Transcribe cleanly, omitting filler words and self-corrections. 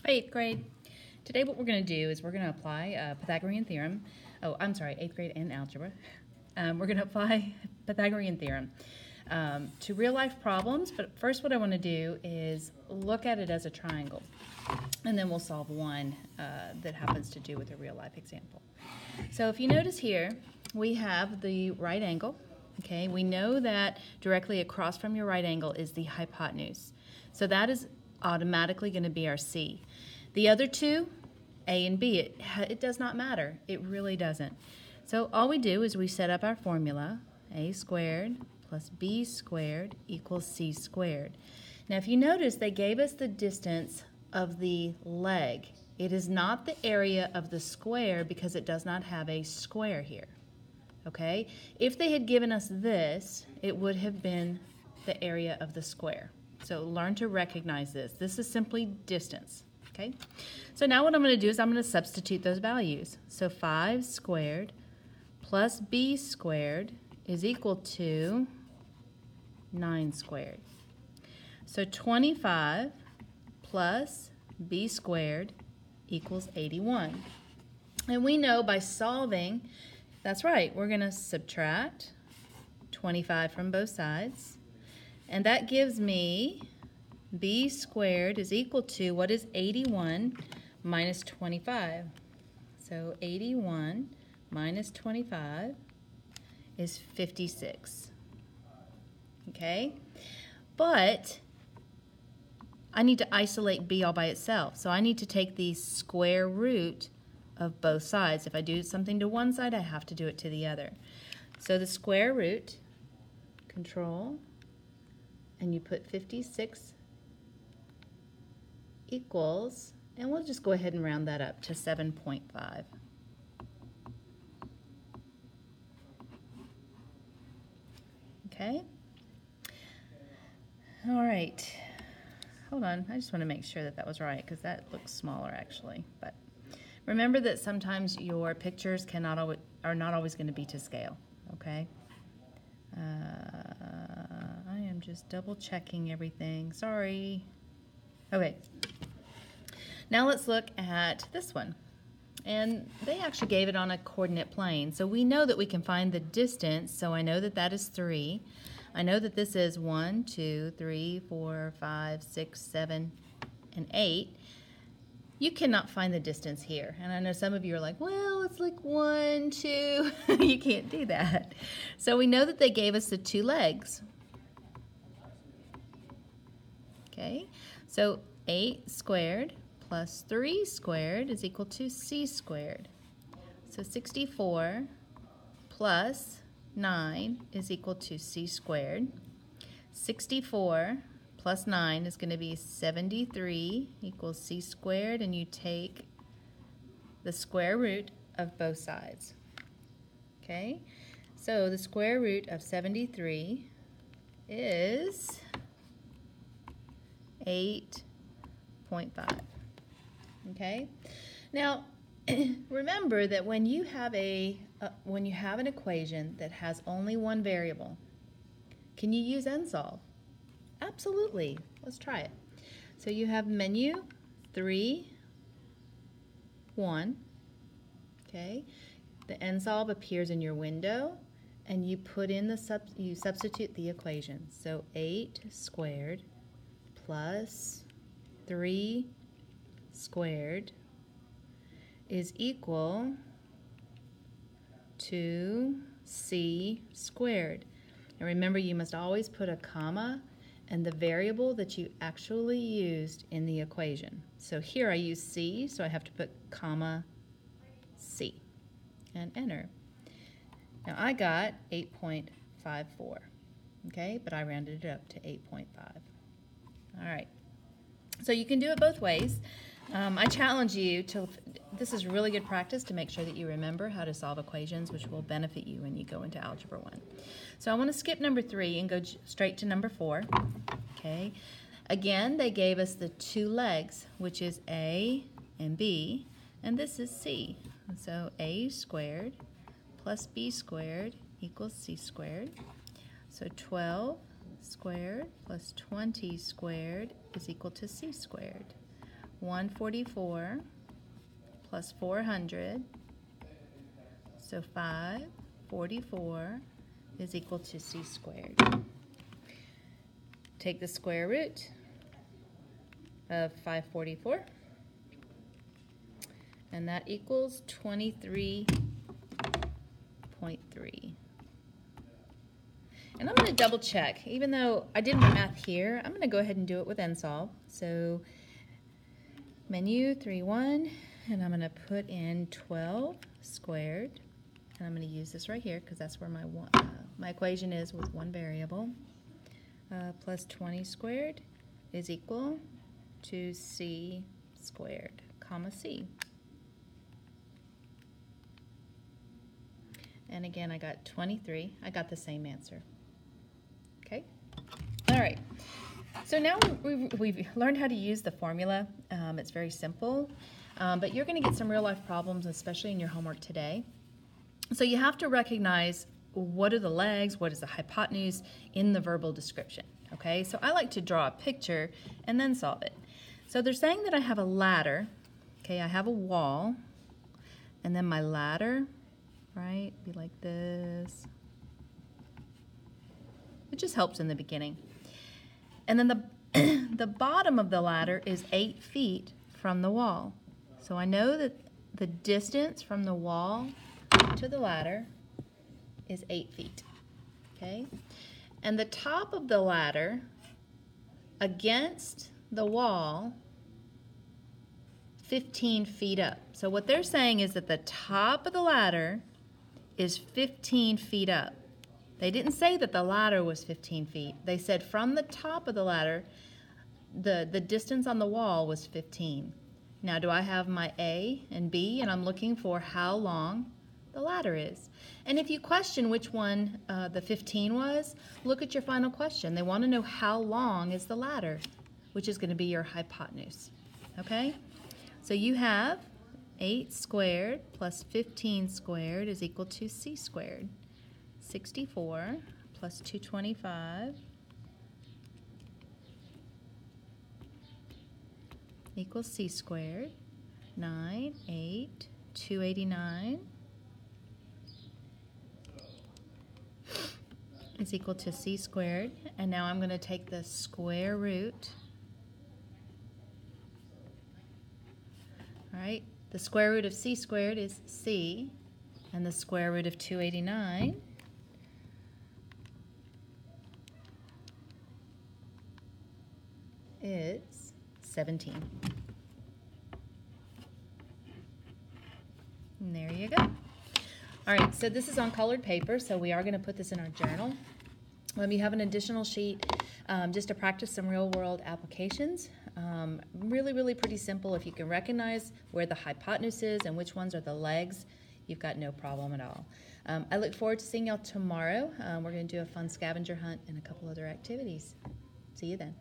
Hi, 8th grade. Today what we're going to do is we're going to apply Pythagorean Theorem. Oh, I'm sorry, 8th grade and algebra. We're going to apply Pythagorean Theorem to real-life problems, but first what I want to do is look at it as a triangle, and then we'll solve one that happens to do with a real-life example. So if you notice here, we have the right angle. Okay, we know that directly across from your right angle is the hypotenuse. So that is automatically going to be our C. The other two, A and B, it does not matter. It really doesn't. So all we do is we set up our formula, A squared plus B squared equals C squared. Now if you notice, they gave us the distance of the leg. It is not the area of the square because it does not have a square here. Okay? If they had given us this, it would have been the area of the square. So learn to recognize this. This is simply distance. Okay? So now what I'm going to do is I'm going to substitute those values. So 5 squared plus B squared is equal to 9 squared. So 25 plus B squared equals 81. And we know by solving, that's right, we're going to subtract 25 from both sides. And that gives me B squared is equal to, what is 81 minus 25? So 81 minus 25 is 56. Okay? But I need to isolate B all by itself. So I need to take the square root of both sides. If I do something to one side, I have to do it to the other. So the square root, control, and you put 56 equals, and we'll just go ahead and round that up to 7.5. Okay? All right. Hold on. I just want to make sure that that was right because that looks smaller actually. But remember that sometimes your pictures are not always going to be to scale. Okay? I am just double checking everything. Sorry. Okay. Now let's look at this one. And they actually gave it on a coordinate plane. So we know that we can find the distance. So I know that that is 3. I know that this is 1, 2, 3, 4, 5, 6, 7, and 8. You cannot find the distance here. And I know some of you are like, well, it's like 1, 2. You can't do that. So we know that they gave us the 2 legs. Okay, so 8 squared plus 3 squared is equal to C squared. So 64 plus 9 is equal to C squared. 64 plus 9 is going to be 73 equals C squared, and you take the square root of both sides. Okay, so the square root of 73 is 8.5. Okay, now remember that when you have an equation that has only one variable, can you use and solve? Absolutely. Let's try it. So you have menu 3, 1. Okay, the end solve appears in your window, and you put in you substitute the equation. So 8 squared plus 3 squared is equal to C squared. And remember, you must always put a comma and the variable that you actually used in the equation. So here I use C, so I have to put comma C and enter. Now I got 8.54, okay, but I rounded it up to 8.5. All right, so you can do it both ways. I challenge you to, this is really good practice to make sure that you remember how to solve equations, which will benefit you when you go into Algebra 1. So I want to skip number 3 and go straight to number 4. Okay, again, they gave us the 2 legs, which is A and B, and this is C. So A squared plus B squared equals C squared. So 12 squared plus 20 squared is equal to C squared. 144 plus 400, so 544 is equal to c squared. Take the square root of 544, and that equals 23.3. And I'm going to double check. Even though I did my math here, I'm going to go ahead and do it with NSolve. So menu 3-1, and I'm going to put in 12 squared, and I'm going to use this right here because that's where my equation is with one variable, plus 20 squared is equal to c squared, comma c. And again, I got 23. I got the same answer. Okay? All right. So now we've learned how to use the formula. It's very simple, but you're going to get some real-life problems, especially in your homework today. So you have to recognize what are the legs, what is the hypotenuse in the verbal description. Okay? So I like to draw a picture and then solve it. So they're saying that I have a ladder. Okay, I have a wall, and then my ladder, right, be like this. It just helps in the beginning. And then the bottom of the ladder is 8 feet from the wall. So I know that the distance from the wall to the ladder is 8 feet. Okay? And the top of the ladder against the wall, 15 feet up. So what they're saying is that the top of the ladder is 15 feet up. They didn't say that the ladder was 15 feet. They said from the top of the ladder, the distance on the wall was 15. Now, do I have my A and B, and I'm looking for how long the ladder is? And if you question which one the 15 was, look at your final question. They want to know how long is the ladder, which is going to be your hypotenuse. Okay? So you have 8 squared plus 15 squared is equal to c squared. 64 plus 225 equals c squared. 9, 8, 289 is equal to c squared. And now I'm going to take the square root. All right, the square root of c squared is c, and the square root of 289 is 17. And there you go. All right, so this is on colored paper, so we are going to put this in our journal. You have an additional sheet just to practice some real-world applications. Really pretty simple. If you can recognize where the hypotenuse is and which ones are the legs, you've got no problem at all. I look forward to seeing y'all tomorrow. We're going to do a fun scavenger hunt and a couple other activities. See you then.